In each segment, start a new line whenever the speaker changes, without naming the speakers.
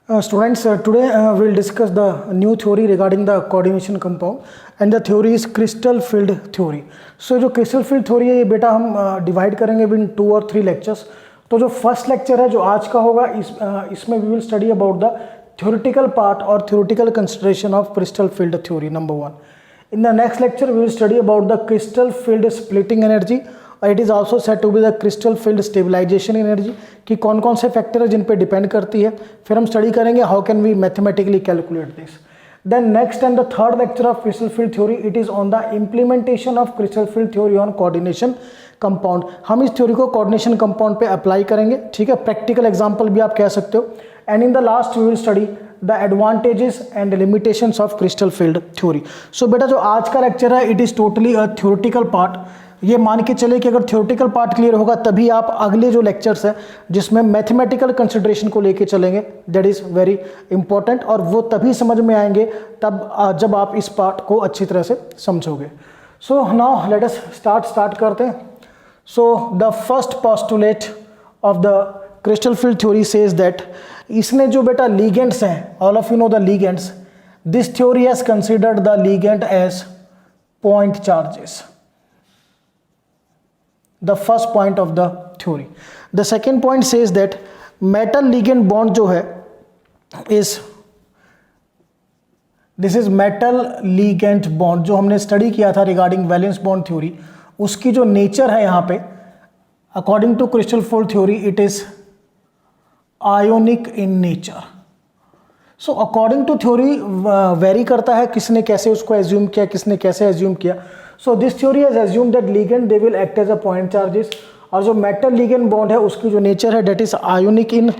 Students, today we'll discuss the new theory regarding the coordination compound and the theory is crystal field theory. So जो crystal field theory है ये बेटा हम divide करेंगे इन 2 और 3 lectures. तो जो फर्स्ट लेक्चर है जो आज का होगा इसमें we will study about the theoretical part or theoretical consideration of crystal field theory number 1. In the next lecture we will study about the crystal field splitting energy और it is also said to be the crystal field stabilisation energy कि कौन कौन से factor है जिन पे depend करती है. फिर हम स्टडी करेंगे how can we mathematically calculate this. Then next and the third lecture of crystal field theory it is on the implementation of crystal field theory on coordination compound. हम इस theory को coordination compound पे apply करेंगे. ठीक है, practical example भी आप कह सकते हो. And in the last we will study the advantages and limitations of crystal field theory. So बेटा जो आज का लेक्चर है it is totally a theoretical part. ये मान के चले कि अगर थ्योरेटिकल पार्ट क्लियर होगा तभी आप अगले जो लेक्चर्स है जिसमें मैथमेटिकल कंसिडरेशन को लेके चलेंगे, दैट इज़ वेरी इंपॉर्टेंट और वो तभी समझ में आएंगे तब जब आप इस पार्ट को अच्छी तरह से समझोगे. So now let us start करते हैं. So the first postulate of the crystal field theory says that इसने जो बेटा लीगेंड्स हैं, all of you know the ligands, this theory has considered the ligand as point charges. The first point of the theory. The second point says that metal ligand bond जो है is this is metal ligand bond जो हमने study किया था regarding valence bond theory. उसकी जो nature है यहाँ पे according to crystal field theory it is ionic in nature. So according to theory vary करता है किसने कैसे उसको एज्यूम किया, किसने कैसे एज्यूम किया. So this theory has assume that ligand they will act as a point charges और जो मेटल लिगेंड बॉन्ड है उसकी जो नेचर है that is ionic in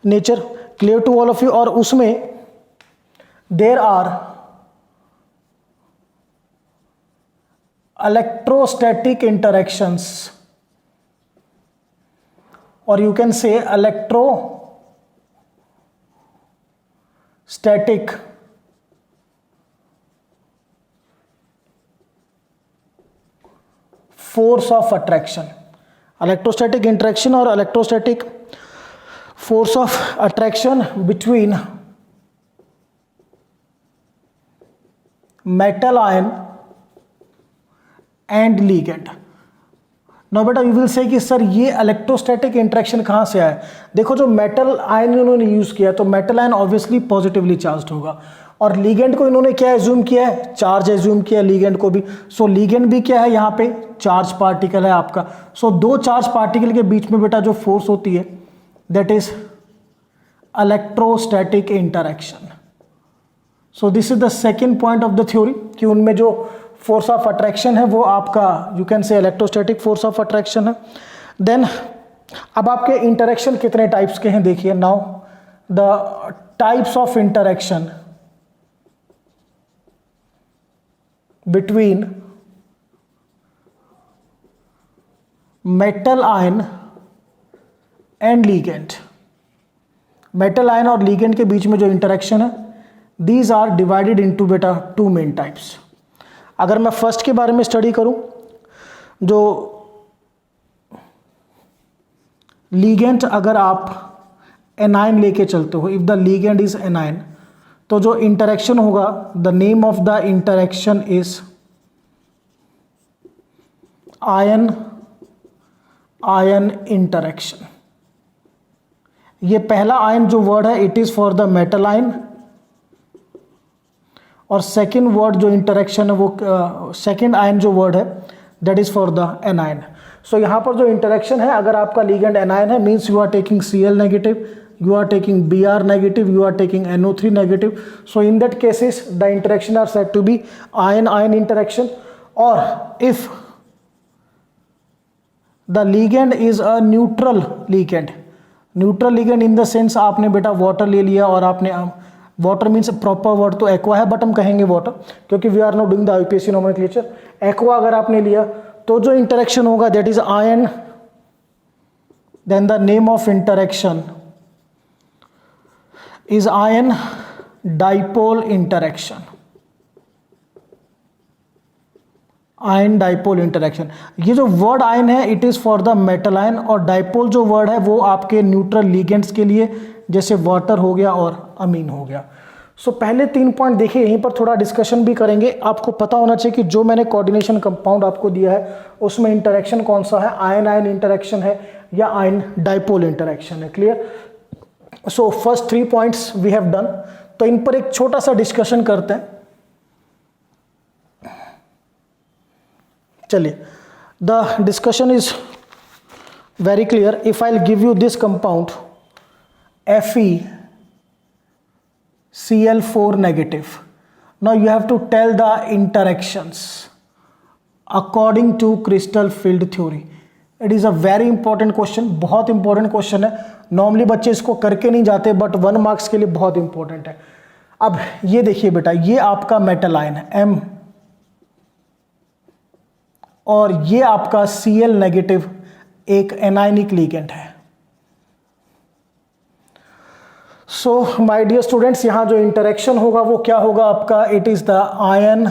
nature. Clear to all of you. और उसमें देयर आर इलेक्ट्रोस्टैटिक इंटरेक्शंस और you can say electrostatic force of attraction. Electrostatic interaction or electrostatic force of attraction between metal ion and ligand. Now बेटा you will say कि sir ये electrostatic interaction कहाँ से आया. देखो जो मेटल आयन इन्होंने यूज़ किया तो metal ion obviously positively charged होगा और लीगेंड को इन्होंने क्या एज्यूम किया है, चार्ज एज्यूम किया है लीगेंड को भी. सो लीगेंड भी क्या है यहाँ पे चार्ज पार्टिकल है आपका. सो दो चार्ज पार्टिकल के बीच में बेटा जो फोर्स होती है that is electrostatic interaction. So this is the second point of the theory कि उनमें जो फोर्स ऑफ अट्रैक्शन है वो आपका you can say electrostatic force of attraction है. देन अब आपके इंटरेक्शन कितने टाइप्स के हैं देखिए. Now the types of interaction between metal ion and ligand. metal ion और ligand के बीच में जो इंटरेक्शन है these are divided into बेटा 2 main types. अगर मैं फर्स्ट के बारे में स्टडी करूं जो ligand अगर आप anion लेके चलते हो, if the ligand is anion तो जो इंटरेक्शन होगा the name of the interaction is ion ion interaction. ये पहला आयन जो वर्ड है it is for the metal ion और सेकंड वर्ड जो इंटरेक्शन है वो सेकंड आयन जो वर्ड है that is for the anion. So यहाँ पर जो इंटरेक्शन है अगर आपका लिगेंड एनायन है means you are taking Cl negative, you are taking Br negative, you are taking NO3 negative. So in that cases the interaction are said to be ion-ion interaction. Or if the ligand is a neutral ligand in the sense आपने बेटा water ले लिया और आपने water means proper word तो aqua है but हम कहेंगे वाटर क्योंकि we are not doing the IUPAC nomenclature. Aqua अगर आपने लिया तो जो इंटरेक्शन होगा that is ion. Then the name of interaction is ion dipole interaction. Ion dipole interaction. ये जो वर्ड आयन है it is for the metal ion और डाइपोल जो वर्ड है वो आपके न्यूट्रल लिगेंड्स के लिए जैसे वाटर हो गया और अमीन हो गया। सो पहले 3 पॉइंट देखिए, यहीं पर थोड़ा डिस्कशन भी करेंगे। आपको पता होना चाहिए कि जो मैंने कोऑर्डिनेशन कंपाउंड आपको दिया है उसमें इंटरेक्शन कौन सा है, आयन आयन इंटरेक्शन है या आयन डाइपोल इंटरेक्शन है। Clear? So first 3 points we have done. तो इन पर एक छोटा सा डिस्कशन करते हैं। चलिए, the discussion is very clear. If I give you this compound FeCl4 negative, now you have to tell the interactions according to crystal field theory. It is a very important question, बहुत important question है। Normally बच्चे इसको करके नहीं जाते, but 1 marks के लिए बहुत इंपॉर्टेंट है। अब ये देखिए बेटा, ये आपका मेटल आयन है M, और ये आपका Cl नेगेटिव एक एनायनिक लिगेंड है। सो माय डियर स्टूडेंट्स, यहां जो इंटरेक्शन होगा वो क्या होगा आपका? It is the ion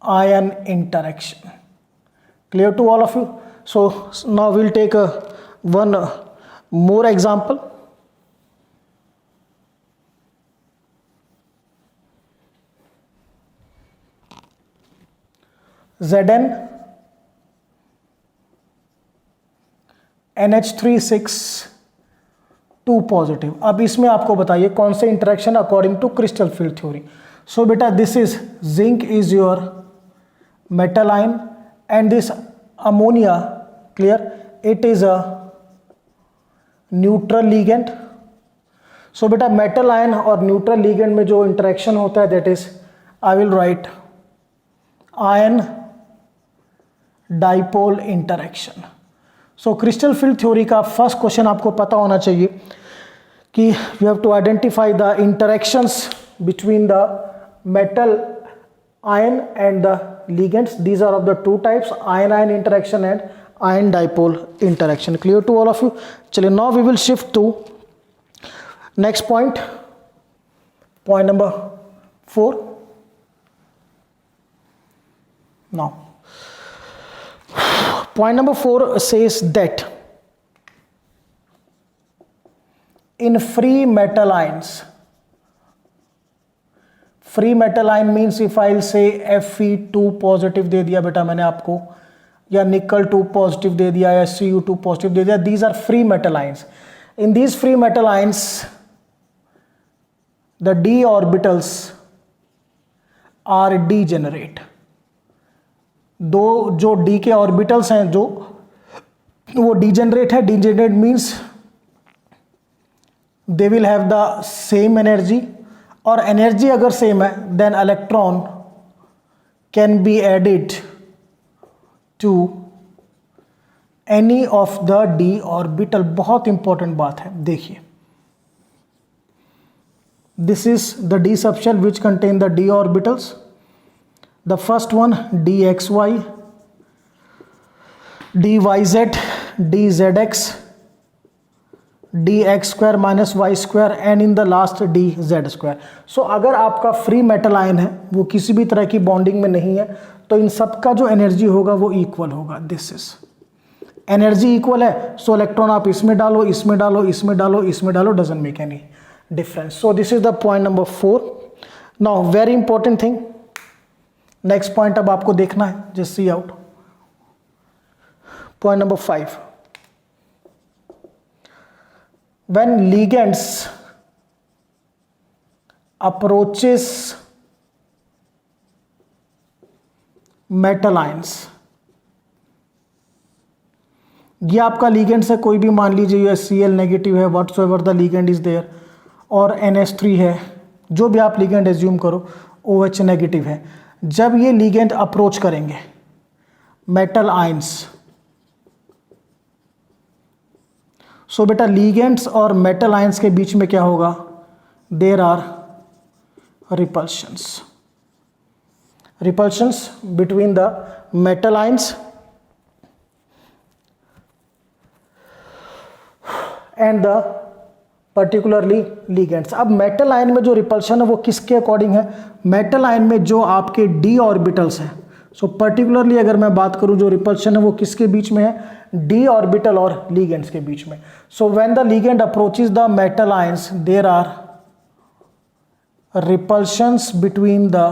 ion interaction. Clear to all of you? So now will take one more example. Zn NH3 2 positive. अब इसमें आपको बताइए कौन से interaction according to crystal field theory. So बेटा, this is zinc is your metal ion and this ammonia, clear, it is a neutral ligand. So बेटा, metal ion और neutral ligand में जो इंटरेक्शन होता है that is, I will write ion dipole interaction. So crystal field theory का first question आपको पता होना चाहिए कि you have to identify the interactions between the metal ion and the ligands. These are of the 2 types, ion ion interaction and ion dipole interaction. Clear to all of you? चलिए, now we will shift to next point, point number 4। Now point number 4 says that in free metal ions means if I'll say Fe2 positive दे दिया बेटा मैंने आपको, या निकल 2 positive दे दिया, या Cu2 पॉजिटिव दे दिया, these are free metal ions. In these free metal ions the d orbitals are degenerate। दो जो डी के ऑर्बिटल्स हैं जो वो डिजेनरेट है। Degenerate means they will have the same energy, और एनर्जी अगर सेम है then electron can be added to any of the d orbital. बहुत इंपॉर्टेंट बात है, देखिए, this is the d subshell which contain the d orbitals. The first one dxy, dyz, dzx, dx square minus y square and in the last dz square। सो अगर आपका free metal ion है, वो किसी भी तरह की बॉन्डिंग में नहीं है, तो इन सब का जो एनर्जी होगा वो इक्वल होगा। दिस इज एनर्जी इक्वल है, सो इलेक्ट्रॉन आप इसमें डालो, इसमें डालो, इसमें डालो, इसमें डालो, doesn't make any difference. So this is the point number 4। Now very important thing, next point अब आपको देखना है, just see out. Point number 5, when ligands approaches metal ions, ये आपका लिगेंड्स है, कोई भी मान लीजिए ये Cl नेगेटिव है, whatsoever the ligand is there, और NH3 है, जो भी आप लिगेंड एज्यूम करो, OH नेगेटिव है। जब ये लिगेंड अप्रोच करेंगे मेटल आयंस, सो बेटा लिगेंड्स और मेटल आयंस के बीच में क्या होगा? There are repulsions between the metal ions and the particularly ligands. अब मेटल आयन में जो रिपल्शन है वो किसके अकॉर्डिंग है? मेटल आयन में जो आपके डी ऑर्बिटल्स हैं, सो पर्टिकुलरली अगर मैं बात करूं जो रिपल्शन है वो किसके बीच में है, डी ऑर्बिटल और लिगेंड्स के बीच में. So when the ligand approaches the metal ions there are repulsions between the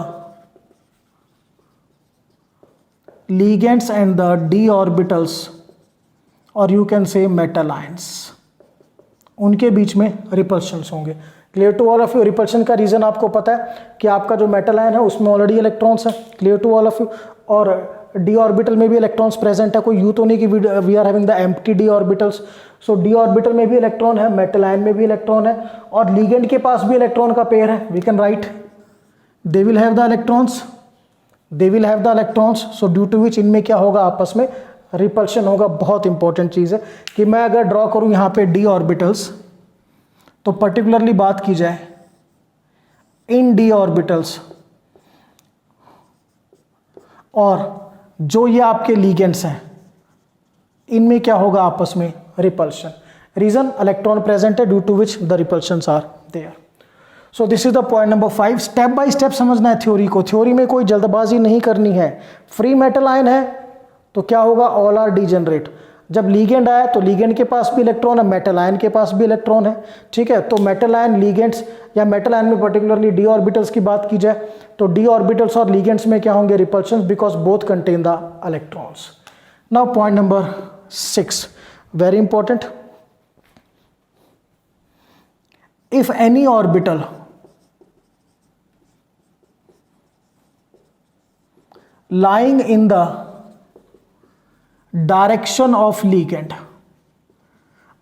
ligands and the d orbitals or you can say metal ions, उनके बीच में रिपल्शंस होंगे. Clear to all of you. Repulsion का reason आपको पता है कि आपका जो मेटल आयन है उसमें ऑलरेडी इलेक्ट्रॉन्स है. Clear to all of you. और डी ऑर्बिटल में भी इलेक्ट्रॉन्स प्रेजेंट है. कोई यू तो नहीं कि we are having the empty d orbitals. So d orbital में भी इलेक्ट्रॉन है, मेटल आयन में भी इलेक्ट्रॉन है, और लिगेंड के पास भी इलेक्ट्रॉन का पेयर है. We can write they will have the electrons, they will have the electrons. So due to which इनमें क्या होगा, आपस में रिपल्शन होगा. बहुत इंपॉर्टेंट चीज़ है कि मैं अगर ड्रॉ करूं यहाँ पे डी ऑर्बिटल्स, तो पर्टिकुलरली बात की जाए इन डी ऑर्बिटल्स और जो ये आपके लिगेंड्स हैं, इनमें क्या होगा आपस में रिपल्शन. रीजन इलेक्ट्रॉन प्रेजेंट है, due to which the repulsions are there. So this is the point number 5. Step by step समझना है थ्योरी को. थ्योरी में कोई जल्दबाजी नहीं करनी है. फ्री मेटल आयन है तो क्या होगा, ऑल आर डीजेनरेट. जब लीगेंड आया तो लीगेंड के पास भी इलेक्ट्रॉन है, मेटल आयन के पास भी इलेक्ट्रॉन है. ठीक है, तो मेटल आयन लीगेंड्स या मेटल आयन में पर्टिकुलरली डी ऑर्बिटल्स की बात की जाए तो डी ऑर्बिटल्स और लीगेंड्स में क्या होंगे, repulsions, because both contain the electrons. Now point number 6, very important. If any orbital lying in the direction of ligand,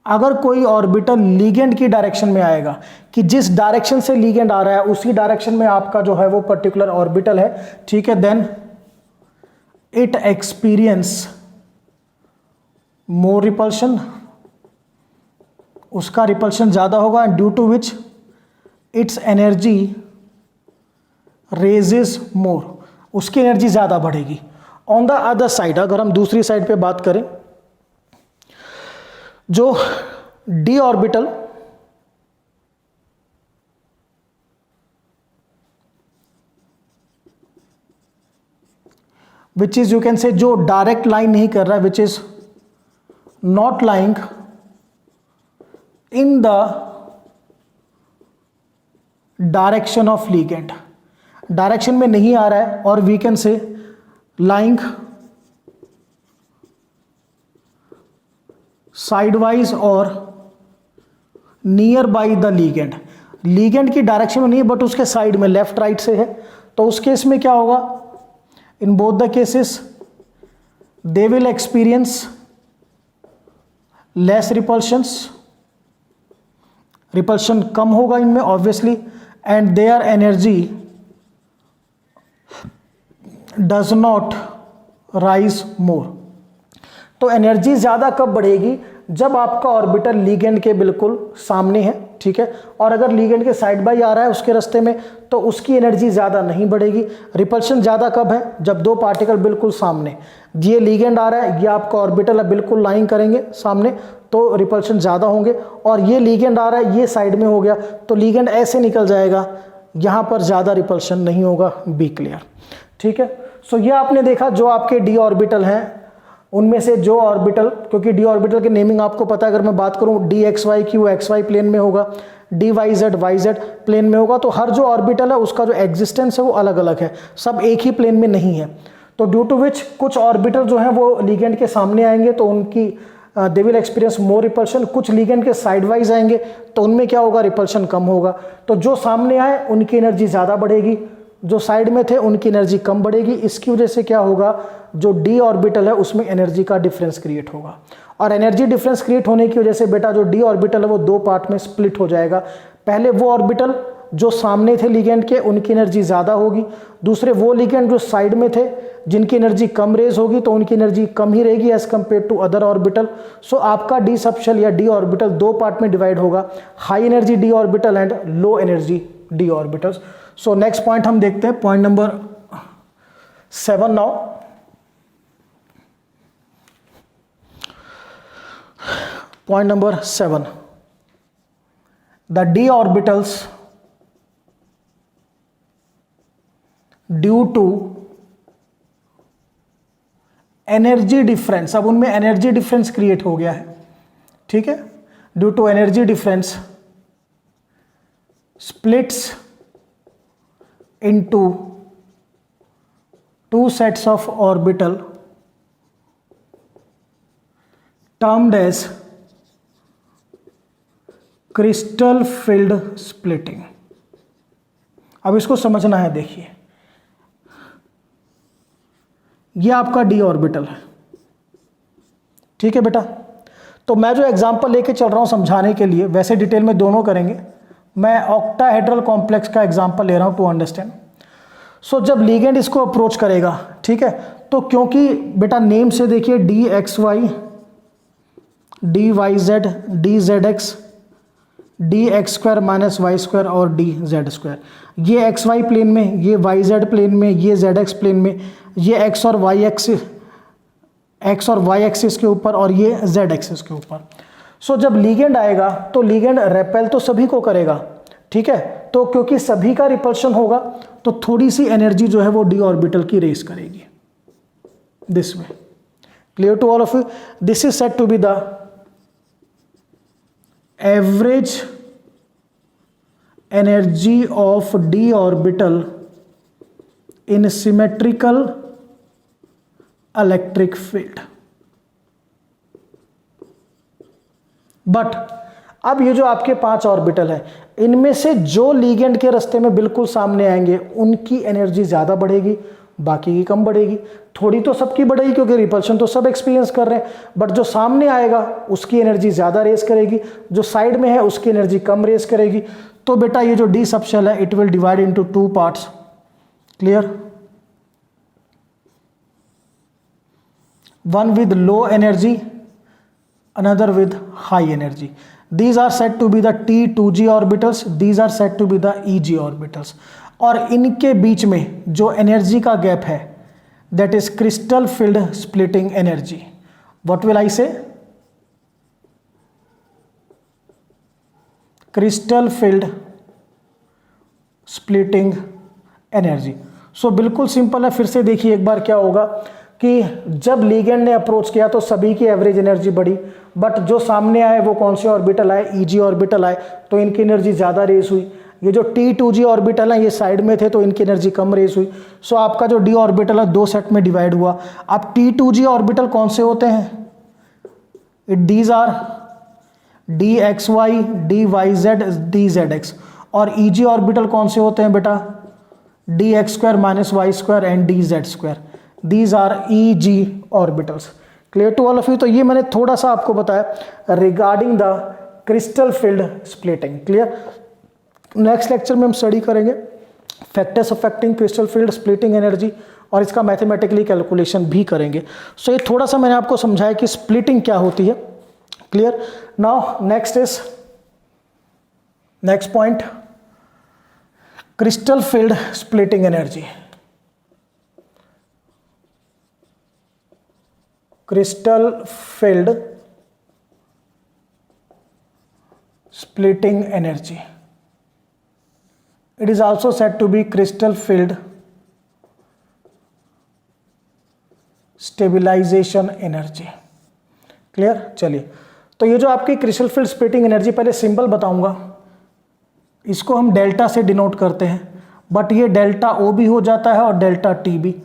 अगर कोई ऑर्बिटल लीगेंड की डायरेक्शन में आएगा, कि जिस डायरेक्शन से लीगेंड आ रहा है उसी डायरेक्शन में आपका जो है वो पर्टिकुलर ऑर्बिटल है, ठीक है, then it experience more repulsion, उसका रिपल्शन ज्यादा होगा, due to which its energy raises more, उसकी एनर्जी ज्यादा बढ़ेगी. ऑन द अदर साइड, अगर हम दूसरी साइड पे बात करें, जो d orbital which is, you can say, जो डायरेक्ट लाइन नहीं कर रहा है, which is not lying in the direction of ligand, direction में नहीं आ रहा है, और we can say lying sidewise और near by the ligand, ligand की डायरेक्शन में नहीं है बट उसके साइड में, लेफ्ट राइट से है, तो उस केस में क्या होगा, in both the cases they will experience less repulsions, repulsion कम होगा इनमें obviously, and their energy does not rise more. तो एनर्जी ज़्यादा कब बढ़ेगी, जब आपका ऑर्बिटल लीगेंड के बिल्कुल सामने है, ठीक है, और अगर लीगेंड के साइड बाई आ रहा है उसके रास्ते में, तो उसकी एनर्जी ज़्यादा नहीं बढ़ेगी. रिपल्शन ज़्यादा कब है, जब दो पार्टिकल बिल्कुल सामने, ये लीगेंड आ रहा है, ये आपका ऑर्बिटल है, बिल्कुल लाइन करेंगे सामने, तो रिपल्शन ज़्यादा होंगे, और ये लीगेंड आ रहा है, ये साइड में हो गया, तो लीगेंड ऐसे निकल जाएगा, यहाँ पर ज़्यादा रिपल्शन नहीं होगा. बी क्लियर, ठीक है. सो ये आपने देखा जो आपके डी ऑर्बिटल हैं, उनमें से जो ऑर्बिटल, क्योंकि डी ऑर्बिटल की नेमिंग आपको पता है, अगर मैं बात करूं डी एक्स वाई क्यू एक्स वाई प्लेन में होगा, डी वाई जेड प्लेन में होगा, तो हर जो ऑर्बिटल है उसका जो एग्जिस्टेंस है वो अलग अलग है, सब एक ही प्लेन में नहीं है. तो ड्यू टू विच कुछ ऑर्बिटल जो है वो लीगेंड के सामने आएंगे तो उनकी दे विल एक्सपीरियंस मोर रिपल्शन, कुछ लीगेंड के साइड वाइज आएंगे तो उनमें क्या होगा, रिपल्शन कम होगा. तो जो सामने आए उनकी एनर्जी ज़्यादा बढ़ेगी, जो साइड में थे उनकी एनर्जी कम बढ़ेगी. इसकी वजह से क्या होगा, जो डी ऑर्बिटल है उसमें एनर्जी का डिफरेंस क्रिएट होगा, और एनर्जी डिफरेंस क्रिएट होने की वजह से बेटा जो डी ऑर्बिटल है वो दो पार्ट में स्प्लिट हो जाएगा. पहले वो ऑर्बिटल जो सामने थे लीगेंड के, उनकी एनर्जी ज़्यादा होगी, दूसरे वो लीगेंड जो साइड में थे जिनकी एनर्जी कम रेज होगी, तो उनकी एनर्जी कम ही रहेगी as compare to other orbital. So आपका डी सबशेल या डी ऑर्बिटल दो पार्ट में डिवाइड होगा, high energy d orbital and low energy d orbitals. So next point हम देखते हैं, point number 7 now. Point number 7, the d orbitals due to energy difference, अब उनमें एनर्जी डिफरेंस क्रिएट हो गया है, ठीक है, due to energy difference splits into two sets of orbital termed as crystal filled splitting। अब इसको समझना है, देखिए ये आपका d ऑर्बिटल है, ठीक है बेटा। तो मैं जो एग्जांपल लेके चल रहा हूं समझाने के लिए, वैसे डिटेल में दोनों करेंगे, मैं ऑक्टाहेड्रल कॉम्प्लेक्स का एग्जांपल ले रहा हूं टू अंडरस्टैंड। सो जब लिगेंड इसको अप्रोच करेगा, ठीक है, तो क्योंकि बेटा नेम से देखिए d x y, d y z, d z x, d x square minus y square और डी जेड स्क्वायर, ये एक्स वाई प्लेन में, ये वाई जेड प्लेन में, ये जेड एक्स प्लेन में, ये एक्स और वाई एक्सिस के ऊपर और ये जेड एक्सिस के ऊपर। सो जब लिगेंड आएगा तो लिगेंड रेपेल तो सभी को करेगा, ठीक है, तो क्योंकि सभी का रिपल्शन होगा तो थोड़ी सी एनर्जी जो है वो डी ऑर्बिटल की रेस करेगी this way. Clear to all of you? This is said to be the average energy of d orbital in symmetrical electric field. But अब ये जो आपके 5 ऑर्बिटल है, इनमें से जो लिगेंड के रास्ते में बिल्कुल सामने आएंगे उनकी एनर्जी ज़्यादा बढ़ेगी, बाकी की कम बढ़ेगी। थोड़ी तो सबकी बढ़ेगी क्योंकि रिपल्शन तो सब एक्सपीरियंस कर रहे हैं, बट जो सामने आएगा उसकी एनर्जी ज़्यादा रेस करेगी, जो साइड में है उसकी एनर्जी कम रेस करेगी। तो बेटा ये जो डी सबशेल है it will divide into 2 parts. Clear? One with low energy, another with high energy. These are said to be the T2G orbitals, these are said to be the EG orbitals. और इनके बीच में जो energy का gap है that is crystal filled splitting energy. What will I say? Crystal filled splitting energy. So बिल्कुल simple है, फिर से देखिए एक बार क्या होगा कि जब लिगेंड ने अप्रोच किया तो सभी की एवरेज एनर्जी बढ़ी, बट जो सामने आए वो कौन से ऑर्बिटल आए? ईजी ऑर्बिटल आए, तो इनकी एनर्जी ज़्यादा रेस हुई। ये जो T2G ऑर्बिटल है ये साइड में थे तो इनकी एनर्जी कम रेस हुई। सो आपका जो डी ऑर्बिटल है 2 सेट में डिवाइड हुआ। अब T2G ऑर्बिटल कौन से होते हैं? These are d x y, d y z, d z x. और ईजी ऑर्बिटल कौन से होते हैं बेटा? D x square minus y square and d z square. These are EG orbitals. Clear to all of you? तो ये मैंने थोड़ा सा आपको बताया regarding the crystal field splitting. Clear? Next lecture में हम स्टडी करेंगे factors affecting crystal field splitting energy और इसका मैथमेटिकली कैलकुलेशन भी करेंगे। सो ये थोड़ा सा मैंने आपको समझाया कि स्प्लिटिंग क्या होती है। Clear? Now next point, crystal field splitting energy. crystal filled splitting energy. It is also said to be crystal filled stabilization energy. Clear? चलिए, तो ये जो आपकी क्रिस्टल फील्ड स्प्लिटिंग एनर्जी, पहले सिंबल बताऊंगा, इसको हम डेल्टा से डिनोट करते हैं, बट ये डेल्टा ओ भी हो जाता है और डेल्टा टी भी।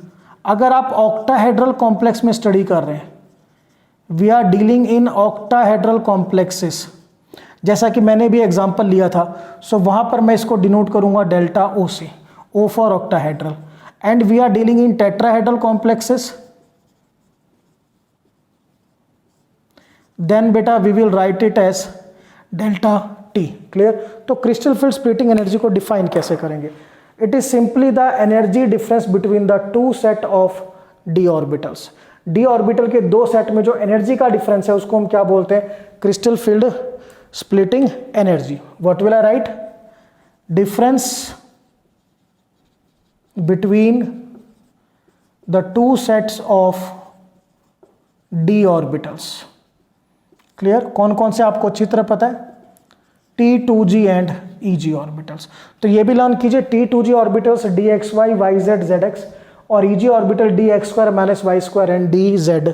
अगर आप ऑक्टाहेड्रल कॉम्प्लेक्स में स्टडी कर रहे हैं, we are dealing in octahedral complexes, जैसा कि मैंने भी एग्जांपल लिया था, सो वहाँ पर मैं इसको डिनोट करूँगा डेल्टा ओ से, O for octahedral. And we are dealing in tetrahedral complexes, then बेटा we will write it as delta T. Clear? तो क्रिस्टल फील्ड स्प्लिटिंग एनर्जी को डिफाइन कैसे करेंगे? It is simply the energy difference between the 2 set of d orbitals. D orbital के 2 set में जो energy का difference है उसको हम क्या बोलते हैं? Crystal field splitting energy. What will I right? Difference between the 2 sets of d orbitals. Clear? कौन कौन से आपको अच्छी तरह पता है? T2G and EG orbitals. तो ये भी लर्न कीजिए, T2G orbitals d x y, y z, z x, और easy orbital d x square minus y square and d z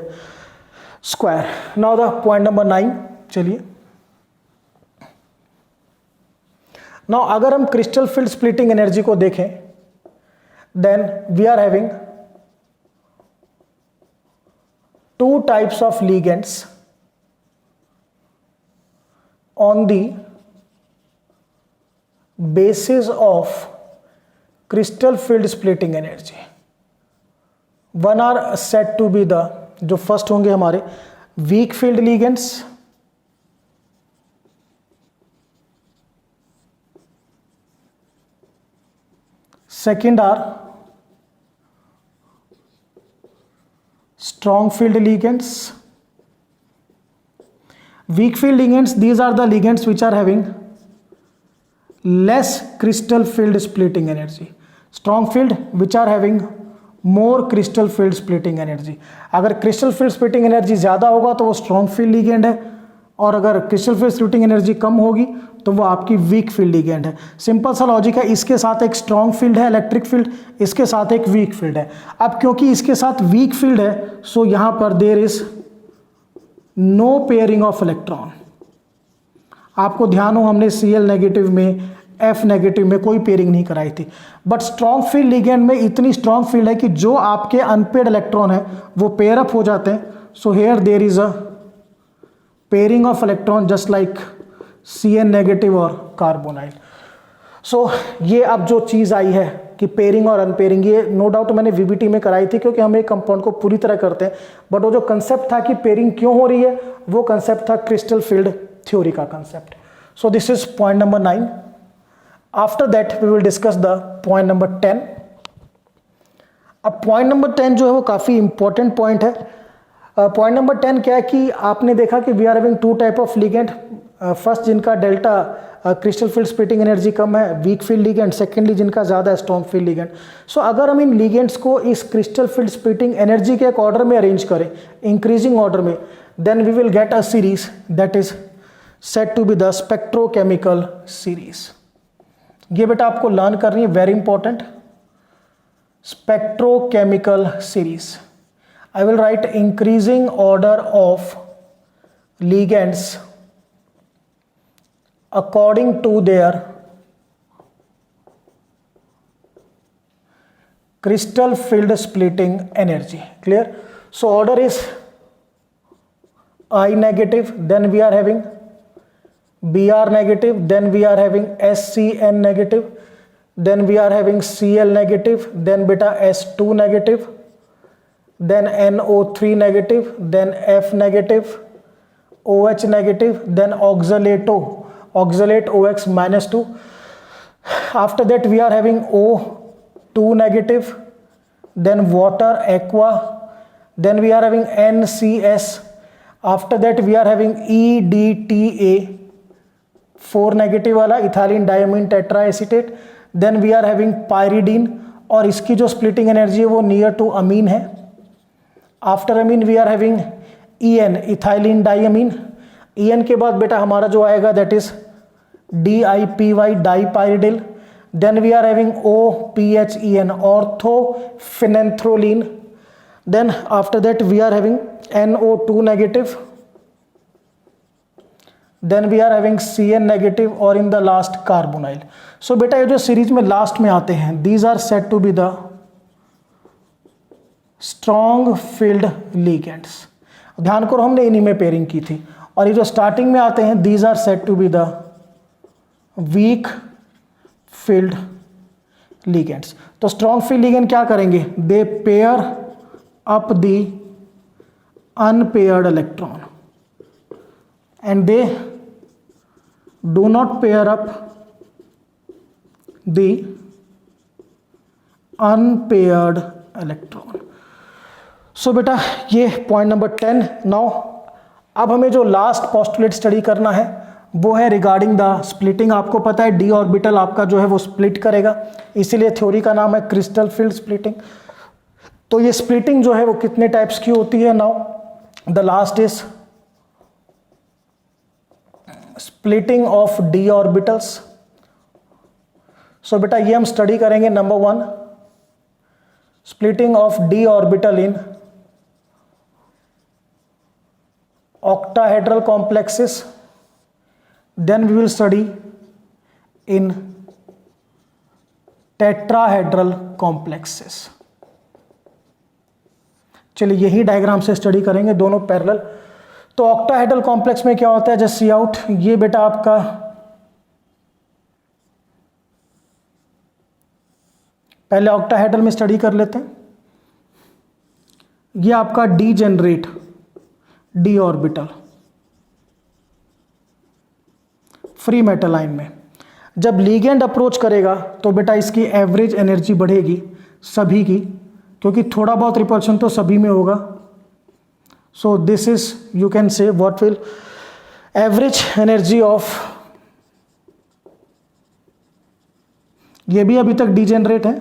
square. Now the point number 9, चलिए नाउ अगर हम crystal field splitting energy को देखें, then we are having two types of ligands on the basis of crystal field splitting energy. One are said to be the, जो first होंगे हमारे weak field ligands, second are strong field ligands. Weak field ligands, these are the ligands which are having less crystal field splitting energy. Strong field which are having more crystal field splitting energy. अगर crystal field splitting energy ज़्यादा होगा तो वो strong field ligand है, और अगर crystal field splitting energy कम होगी तो वो आपकी weak field ligand है। सिंपल सा लॉजिक है, इसके साथ एक strong field है इलेक्ट्रिक फील्ड, इसके साथ एक weak field है। अब क्योंकि इसके साथ weak field है, सो यहाँ पर there is no pairing of electron. आपको ध्यान हो हमने Cl नेगेटिव में, F नेगेटिव में कोई पेयरिंग नहीं कराई थी, बट स्ट्रॉन्ग फील्ड लिगेंड में इतनी स्ट्रॉन्ग फील्ड है कि जो आपके अनपेयर्ड इलेक्ट्रॉन है वो पेयर अप हो जाते हैं। So here there is a pairing of electron just like Cn negative और कार्बोनाइल। सो ये अब जो चीज़ आई है कि पेयरिंग और अनपेयरिंग, ये नो डाउट मैंने वीबीटी में कराई थी क्योंकि हम एक कंपाउंड को पूरी तरह करते हैं, बट वो जो कंसेप्ट था कि पेयरिंग क्यों हो रही है वो कंसेप्ट था क्रिस्टल फील्ड थ्योरी का concept. So this is point number 9। After that we will discuss the point number 10। अब पॉइंट नंबर 10 जो है वो काफ़ी इंपॉर्टेंट पॉइंट है। पॉइंट नंबर 10 क्या है कि आपने देखा कि we are having two type of ligand. First जिनका delta crystal field splitting energy कम है, वीक फील्ड लिगेंड। सेकेंडली जिनका ज़्यादा है, स्ट्रॉन्ग फील्ड लिगेंड। सो अगर हम इन लिगेंड्स को इस क्रिस्टल फील्ड स्प्लिटिंग एनर्जी के एक ऑर्डर में अरेंज करें, इंक्रीजिंग ऑर्डर में, then we will get a series that is said to be the spectrochemical series. ये बेटा आपको लर्न करनी है, very important. Spectrochemical series, I will write increasing order of ligands according to their crystal field splitting energy. Clear? So order is I negative, then we are having Br negative, then we are having SCN negative, then we are having Cl negative, then beta S2 negative, then NO3 negative, then F negative, OH negative, then oxalate OX minus 2. After that we are having O2 negative, then water aqua, then we are having NCS. After that we are having EDTA 4 negative वाला ethylene diamine tetraacetate, then we are having pyridine, और इसकी जो splitting energy है वो near to amine है। After amine we are having EN ethylene diamine. EN के बाद बेटा हमारा जो आएगा that is DIPY dipyridyl, then we are having OPHEN orthophenanthroline, then after that we are having NO2 negative, then we are having CN negative, और in the last carbonyl. So बेटा ये जो सीरीज में लास्ट में आते हैं these are said to be the strong field ligands. ध्यान करो हमने इन्हीं में पेयरिंग की थी, और ये जो स्टार्टिंग में आते हैं these are said to be the weak field ligands. तो स्ट्रॉन्ग फील्ड लिगेंड क्या करेंगे, they pair up the unpaired electron and they do not pair up the unpaired electron. So बेटा ये पॉइंट नंबर 10। नाउ अब हमें जो last postulate study करना है वो है रिगार्डिंग द स्प्लिटिंग। आपको पता है डी ऑर्बिटल आपका जो है वो स्प्लिट करेगा, इसीलिए थ्योरी का नाम है क्रिस्टल फील्ड स्प्लिटिंग। तो ये स्प्लिटिंग जो है वो कितने टाइप्स की होती है। Now the last is splitting of d orbitals. So बेटा ये हम स्टडी करेंगे। Number 1 splitting of d orbital in octahedral complexes. Then we will study in tetrahedral complexes. चलिए यही डायग्राम से स्टडी करेंगे दोनों पैरेलल। तो ऑक्टाहेड्रल कॉम्प्लेक्स में क्या होता है, जस्ट सी आउट, ये बेटा आपका पहले ऑक्टाहेड्रल में स्टडी कर लेते हैं। ये आपका degenerate D orbital free metal ion में जब लीगेंड अप्रोच करेगा तो बेटा इसकी एवरेज एनर्जी बढ़ेगी सभी की, क्योंकि थोड़ा बहुत रिपल्शन तो सभी में होगा। सो दिस इज यू कैन से what will average energy of, ये भी अभी तक डीजेनरेट है,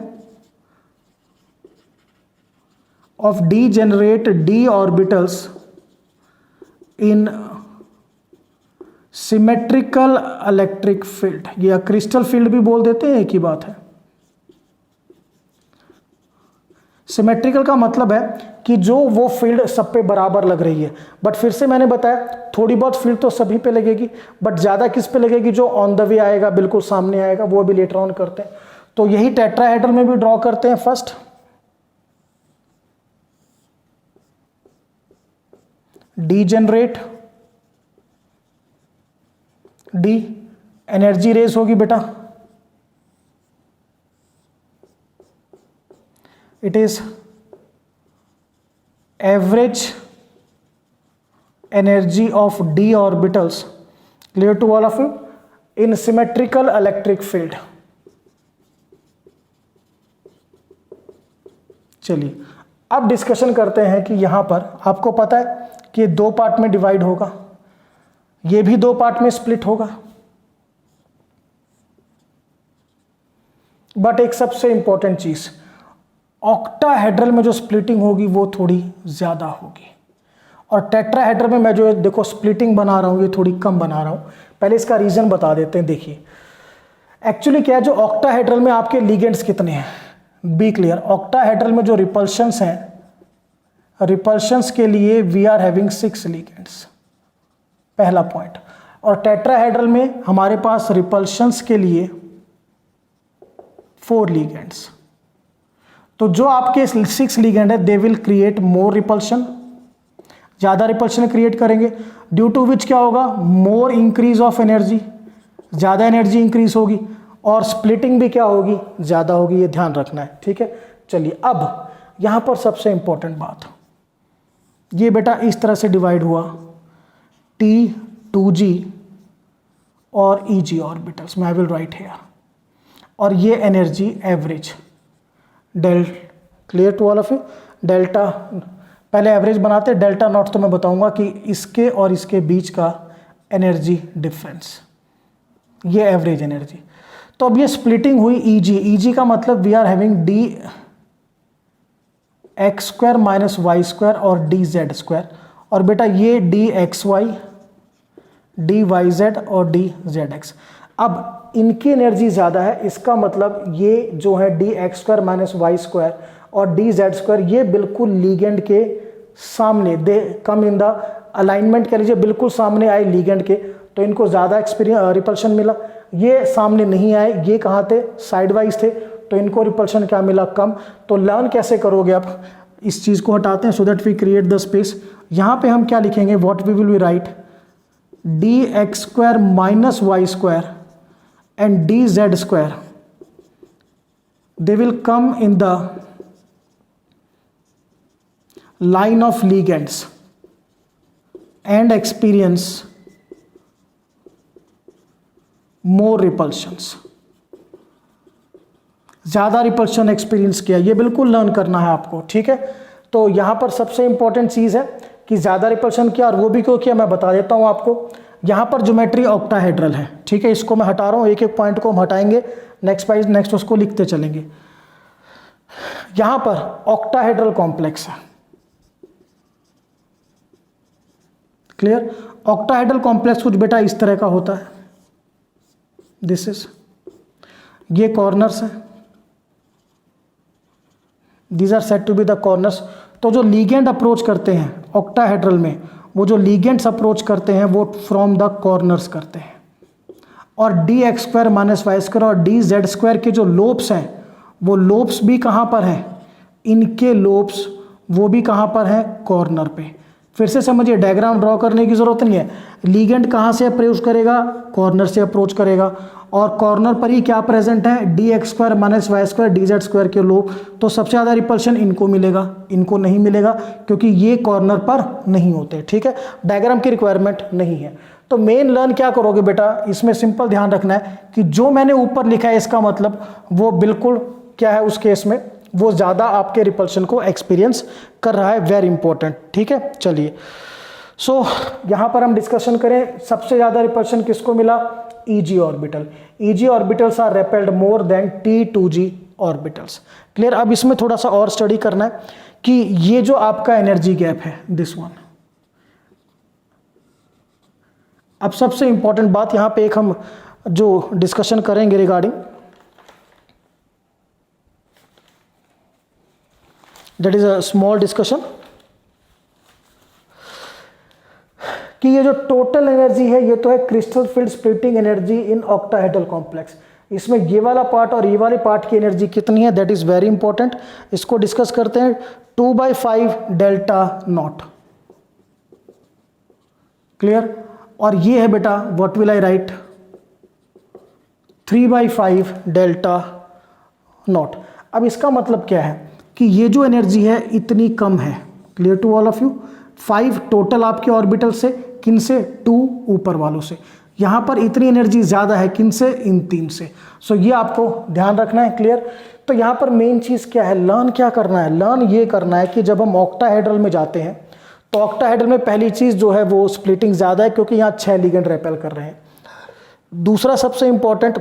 of degenerate D orbitals in symmetrical electric field, या क्रिस्टल फील्ड भी बोल देते हैं, एक ही बात है। सिमेट्रिकल का मतलब है कि जो वो फील्ड सब पे बराबर लग रही है, बट फिर से मैंने बताया थोड़ी बहुत फील्ड तो सभी पे लगेगी, बट ज़्यादा किस पे लगेगी, जो ऑन द वे आएगा, बिल्कुल सामने आएगा, वो भी लेटर ऑन करते हैं। तो यही टेट्राहेड्रल में भी ड्रॉ करते हैं। First degenerate d, energy raise होगी बेटा, it is average energy of d orbitals, clear to all of you, in symmetrical electric field। चलिए अब डिस्कशन करते हैं कि यहां पर आपको पता है कि दो पार्ट में डिवाइड होगा, ये भी दो पार्ट में स्प्लिट होगा, बट एक सबसे इंपॉर्टेंट चीज, ऑक्टाहेड्रल में जो स्प्लिटिंग होगी वो थोड़ी ज़्यादा होगी, और टेट्राहेड्रल में मैं जो देखो स्प्लिटिंग बना रहा हूँ ये थोड़ी कम बना रहा हूँ। पहले इसका रीज़न बता देते हैं। देखिए एक्चुअली क्या है, जो ऑक्टाहेड्रल में आपके लिगेंड्स कितने हैं, बी क्लियर। ऑक्टाहेड्रल में जो रिपल्शंस हैं, रिपल्शंस के लिए वी आर हैविंग 6 लिगेंड्स, पहला पॉइंट। और टेट्राहेड्रल में हमारे पास रिपल्शंस के लिए 4 लिगेंड्स। तो जो आपके 6 लिगेंड है they will create more repulsion, ज़्यादा रिपल्शन क्रिएट करेंगे, ड्यू टू विच क्या होगा, मोर इंक्रीज ऑफ एनर्जी, ज़्यादा एनर्जी इंक्रीज होगी, और स्प्लिटिंग भी क्या होगी, ज़्यादा होगी, ये ध्यान रखना है, ठीक है। चलिए अब यहाँ पर सबसे इंपॉर्टेंट बात, ये बेटा इस तरह से डिवाइड हुआ T2G और EG ऑर्बिटल्स में, आई विल राइट हियर, और ये एनर्जी एवरेज डेल, clear to all of you. Delta पहले एवरेज बनाते हैं, डेल्टा नॉट तो मैं बताऊंगा कि इसके और इसके बीच का एनर्जी डिफरेंस, ये एवरेज एनर्जी। तो अब ये स्प्लिटिंग हुई EG, EG का मतलब we are having d x square minus y square और डी जेड स्क्वायर, और बेटा ये d x y, d y z और डी जेड एक्स। अब इनकी एनर्जी ज़्यादा है, इसका मतलब ये जो है d x square minus y square और डी जेड स्क्वायर, ये बिल्कुल लीगेंड के सामने, दे कम इन द अलाइनमेंट कह लीजिए, बिल्कुल सामने आए लीगेंड के, तो इनको ज़्यादा रिपल्शन मिला। ये सामने नहीं आए, ये कहाँ थे, साइड वाइज थे, तो इनको रिपल्शन क्या मिला, कम। तो लर्न कैसे करोगे आप, इस चीज़ को हटाते हैं so that we create the space. यहाँ पे हम क्या लिखेंगे, what we will be write, d x square minus y square and dz square, they will come in the line of ligands and experience more repulsions, ज़्यादा repulsion experience किया, ये बिल्कुल learn करना है आपको, ठीक है। तो यहाँ पर सबसे इंपॉर्टेंट चीज़ है कि ज़्यादा रिपल्शन किया, और वो भी क्यों किया मैं बता देता हूँ आपको। यहाँ पर ज्योमेट्री ऑक्टाहेड्रल है, ठीक है, इसको मैं हटा रहा हूँ, एक एक पॉइंट को हम हटाएंगे, नेक्स्ट उसको लिखते चलेंगे। यहाँ पर ऑक्टाहेड्रल कॉम्प्लेक्स है, क्लियर। ऑक्टाहेड्रल कॉम्प्लेक्स कुछ बेटा इस तरह का होता है, दिस इज, ये कॉर्नर्स है, these are said to be the corners. तो जो लीगेंड अप्रोच करते हैं ऑक्टाहेड्रल में, वो जो लीगेंड्स अप्रोच करते हैं वो फ्रॉम द कॉर्नर्स करते हैं। और d x square minus y square और डी जेड स्क्वायर के जो लोब्स हैं वो लोब्स भी कहाँ पर हैं, इनके लोब्स वो भी कहाँ पर हैं, कॉर्नर पे। फिर से समझिए, डायग्राम ड्रॉ करने की ज़रूरत नहीं है। लीगेंड कहाँ से अप्रोच करेगा, कॉर्नर से अप्रोच करेगा, और कॉर्नर पर ही क्या प्रेजेंट है, d x square minus y square d z square के लोब। तो सबसे ज़्यादा रिपल्शन इनको मिलेगा, इनको नहीं मिलेगा क्योंकि ये कॉर्नर पर नहीं होते। ठीक है, डायग्राम की रिक्वायरमेंट नहीं है। तो मेन लर्न क्या करोगे बेटा, इसमें सिंपल ध्यान रखना है कि जो मैंने ऊपर लिखा है इसका मतलब वो बिल्कुल क्या है, उस केस में वो ज़्यादा आपके रिपल्शन को एक्सपीरियंस कर रहा है। Very important. ठीक है, चलिए सो यहाँ पर हम डिस्कशन करें, सबसे ज़्यादा रिपल्शन किसको मिला, e g orbital. E g orbitals are repelled more than T2G orbitals. Clear. अब इसमें थोड़ा सा और स्टडी करना है कि ये जो आपका एनर्जी गैप है, दिस वन। अब सबसे इंपॉर्टेंट बात यहाँ पे एक हम जो डिस्कशन करेंगे regarding that is a small discussion, कि ये जो टोटल एनर्जी है ये तो है crystal field splitting energy in octahedral complex. इसमें ये वाला पार्ट और ये वाले पार्ट की एनर्जी कितनी है, दैट इज वेरी इंपॉर्टेंट। इसको डिस्कस करते हैं। 2/5 डेल्टा नॉट। क्लियर। और ये है बेटा, what will I right, 3/5 delta not. अब इसका मतलब क्या है कि ये जो एनर्जी है इतनी कम है। Clear to all of you. 5 total आपके ऑर्बिटल से, किन से, 2 ऊपर वालों से। यहाँ पर इतनी एनर्जी ज़्यादा है किन से, इन 3 से। सो ये आपको ध्यान रखना है। क्लियर। तो यहाँ पर मेन चीज़ क्या है, लर्न क्या करना है, लर्न ये करना है कि जब हम ऑक्टाहेड्रल में जाते हैं तो ऑक्टाहेड्रल में पहली चीज़ जो है वो स्प्लिटिंग ज़्यादा है क्योंकि यहाँ 6 लिगेंड रेपेल कर रहे हैं। दूसरा सबसे important,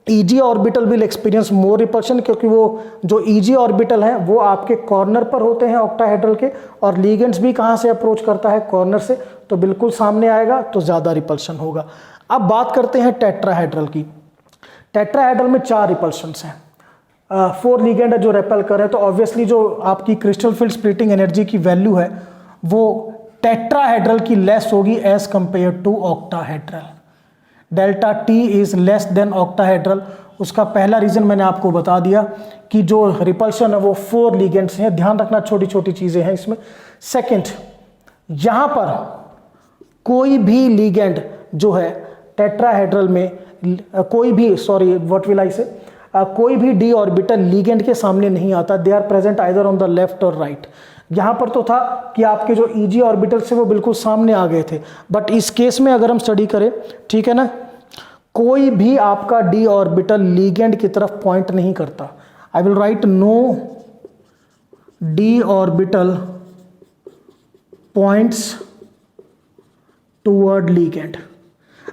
easy orbital will experience more repulsion क्योंकि वो जो ईजी ऑर्बिटल हैं वो आपके कॉर्नर पर होते हैं ऑक्टाहेड्रल के, और लिगेंड्स भी कहाँ से अप्रोच करता है, कॉर्नर से। तो बिल्कुल सामने आएगा तो ज़्यादा रिपल्शन होगा। अब बात करते हैं टेट्राहेड्रल की। टेट्राहेड्रल में 4 रिपल्शंस हैं, 4 लिगेंड है जो रेपेल कर रहे हैं। तो ऑब्वियसली जो आपकी क्रिस्टल फील्ड स्प्लिटिंग एनर्जी की वैल्यू है वो टेट्राहेड्रल की लेस होगी as compare to octahedral. Delta t is less than octahedral. उसका पहला रीजन मैंने आपको बता दिया कि जो रिपल्शन है वो 4 लिगेंड्स हैं। ध्यान रखना, छोटी छोटी चीजें हैं इसमें। सेकंड, यहां पर कोई भी लिगेंड जो है टेट्राहेड्रल में, कोई भी, सॉरी व्हाट विल आई से, कोई भी डी ऑर्बिटल लिगेंड के सामने नहीं आता। They are present either on the left और राइट। यहां पर तो था कि आपके जो ईजी ऑर्बिटल से वो बिल्कुल सामने आ गए थे, बट इस केस में अगर हम स्टडी करें, ठीक है ना, कोई भी आपका डी ऑर्बिटल लिगेंड की तरफ पॉइंट नहीं करता। I will write no d orbital points toward ligand.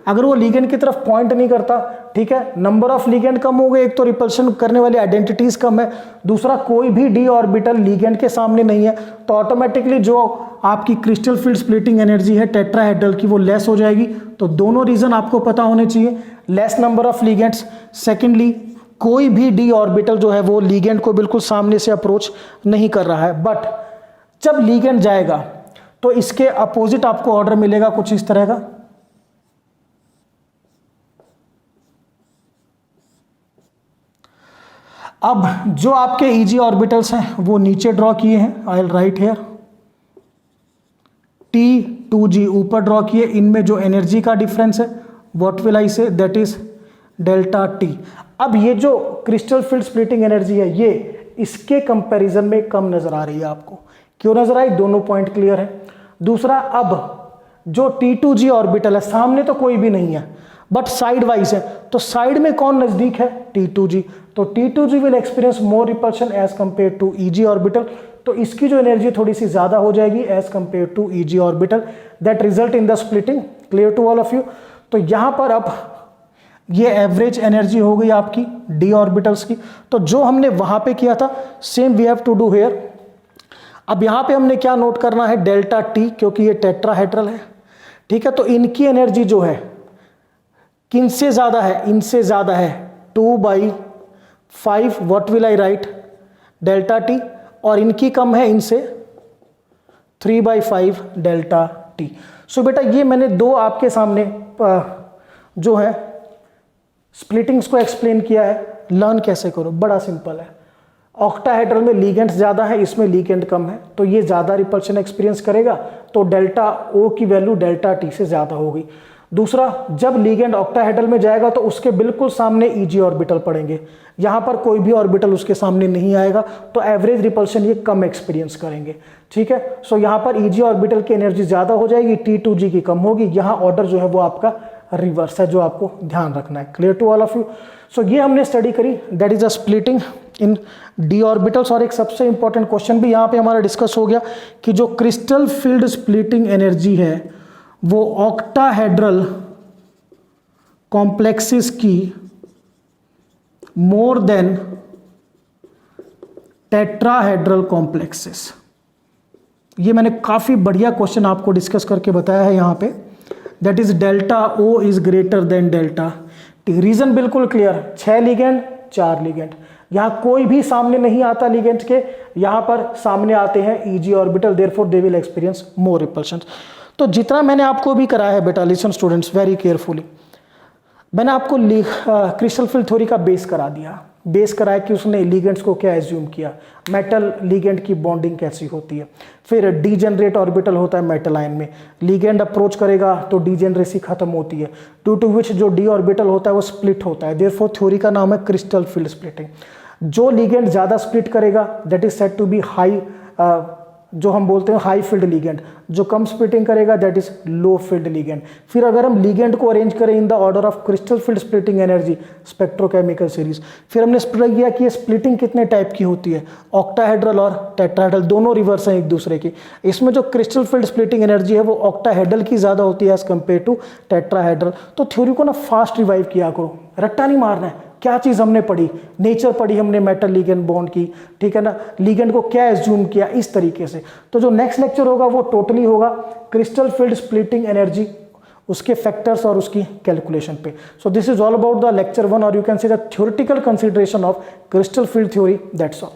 अगर वो लिगेंड की तरफ पॉइंट नहीं करता, ठीक है, नंबर ऑफ लिगेंड कम हो गए, एक तो रिपल्शन करने वाली आइडेंटिटीज कम है, दूसरा कोई भी डी ऑर्बिटल लिगेंड के सामने नहीं है, तो ऑटोमेटिकली जो आपकी क्रिस्टल फील्ड स्प्लिटिंग एनर्जी है टेट्राहेड्रल की वो लेस हो जाएगी। तो दोनों रीजन आपको पता होने चाहिए, less number of ligands, secondly कोई भी डी ऑर्बिटल जो है वो लिगेंड को बिल्कुल सामने से अप्रोच नहीं कर रहा है। बट जब लिगेंड जाएगा तो इसके अपोजिट आपको ऑर्डर मिलेगा कुछ इस तरह का। अब जो आपके ईजी ऑर्बिटल्स हैं वो नीचे ड्रॉ किए हैं, आई विल राइट हियर T2G ऊपर ड्रॉ किए। इनमें जो एनर्जी का डिफरेंस है व्हाट विल आई से, दैट इज डेल्टा टी। अब ये जो क्रिस्टल फील्ड स्प्लिटिंग एनर्जी है ये इसके कंपैरिजन में कम नजर आ रही है आपको। क्यों नजर आई, दोनों पॉइंट क्लियर है। दूसरा, अब जो T2G ऑर्बिटल है सामने तो कोई भी नहीं है बट साइड वाइज है, तो साइड में कौन नजदीक है, T2G। तो T2G will experience more repulsion as compare to EG orbital. तो इसकी जो एनर्जी थोड़ी सी ज्यादा हो जाएगी as compare to EG orbital, that result in the splitting. Clear to all of you. तो यहां पर अब ये एवरेज एनर्जी हो गई आपकी डी ऑर्बिटल्स की। तो जो हमने वहां पे किया था same we have to do here. अब यहां पे हमने क्या नोट करना है, डेल्टा टी, क्योंकि ये टेट्राहेड्रल है, ठीक है। तो इनकी एनर्जी जो है किनसे ज्यादा है, इनसे ज्यादा है, 2/5 what will I right, delta T. और इनकी कम है इनसे 3/5 डेल्टा टी। सो बेटा ये मैंने दो आपके सामने जो है स्प्लिटिंग्स को एक्सप्लेन किया है। लर्न कैसे करो, बड़ा सिंपल है। ऑक्टाहेड्रल में लिगेंड ज़्यादा है, इसमें लिगेंड कम है, तो ये ज़्यादा रिपल्शन एक्सपीरियंस करेगा, तो डेल्टा ओ की वैल्यू डेल्टा टी से ज़्यादा होगी। दूसरा, जब लिगेंड ऑक्टाहेड्रल में जाएगा तो उसके बिल्कुल सामने ईजी ऑर्बिटल पड़ेंगे, यहाँ पर कोई भी ऑर्बिटल उसके सामने नहीं आएगा, तो एवरेज रिपल्शन ये कम एक्सपीरियंस करेंगे। ठीक है, सो यहाँ पर ईजी ऑर्बिटल की एनर्जी ज़्यादा हो जाएगी, T2G की कम होगी। यहाँ ऑर्डर जो है वो आपका रिवर्स है, जो आपको ध्यान रखना है। Clear to all of you? So ये हमने स्टडी करी, that is a splitting in d orbitals. और एक सबसे इंपॉर्टेंट क्वेश्चन भी यहाँ पे हमारा डिस्कस हो गया कि जो क्रिस्टल फील्ड स्प्लिटिंग एनर्जी है वो ऑक्टाहेड्रल कॉम्प्लेक्सेस की मोर देन टेट्राहेड्रल कॉम्प्लेक्सेस। ये मैंने काफी बढ़िया क्वेश्चन आपको डिस्कस करके बताया है यहाँ पे, that is delta o is greater than delta t. Reason बिल्कुल क्लियर, 6 लिगेंड 4 लिगेंड, यहाँ कोई भी सामने नहीं आता लिगेंड के, यहाँ पर सामने आते हैं easy orbital, therefore they will experience more repulsion. तो जितना मैंने आपको भी कराया है बेटा, लिसन स्टूडेंट्स वेरी केयरफुली, मैंने आपको क्रिस्टल फील्ड थ्योरी का बेस करा दिया। बेस कराया कि उसने लिगेंड्स को क्या एज्यूम किया, मेटल लिगेंड की बॉन्डिंग कैसी होती है, फिर डीजेनरेट ऑर्बिटल होता है मेटल आयन में, लिगेंड अप्रोच करेगा तो डीजेनरेसी खत्म होती है, ड्यू टू विच जो डी ऑर्बिटल होता है वो स्प्लिट होता है, देयरफॉर थ्योरी का नाम है क्रिस्टल फील्ड स्प्लिटिंग। जो लिगेंड ज़्यादा स्प्लिट करेगा that is said to be high, जो हम बोलते हैं हाई फील्ड लिगेंड, जो कम स्प्लिटिंग करेगा that is low field ligand. फिर अगर हम लिगेंड को अरेंज करें in the order of crystal field splitting energy spectrochemical series, फिर हमने स्प्लिट किया कि ये स्प्लिटिंग कितने टाइप की होती है, ऑक्टाहेड्रल और टेट्राहेड्रल, दोनों रिवर्स हैं एक दूसरे की। इसमें जो क्रिस्टल फील्ड स्प्लिटिंग एनर्जी है वो ऑक्टाहेड्रल की ज़्यादा होती है एज कम्पेयर टू टेट्राहेड्रल। तो थ्योरी को ना फास्ट रिवाइव किया करो, रट्टा नहीं मारना है। क्या चीज़ हमने पढ़ी, नेचर पढ़ी हमने मेटल लिगेंड बॉन्ड की, ठीक है ना, लिगेंड को क्या एज्यूम किया, इस तरीके से। तो जो नेक्स्ट लेक्चर होगा वो टोटली होगा क्रिस्टल फील्ड स्प्लिटिंग एनर्जी, उसके फैक्टर्स और उसकी कैलकुलेशन पे। सो this is all about the lecture 1 और you can see the theoretical consideration of crystal field theory, that's all.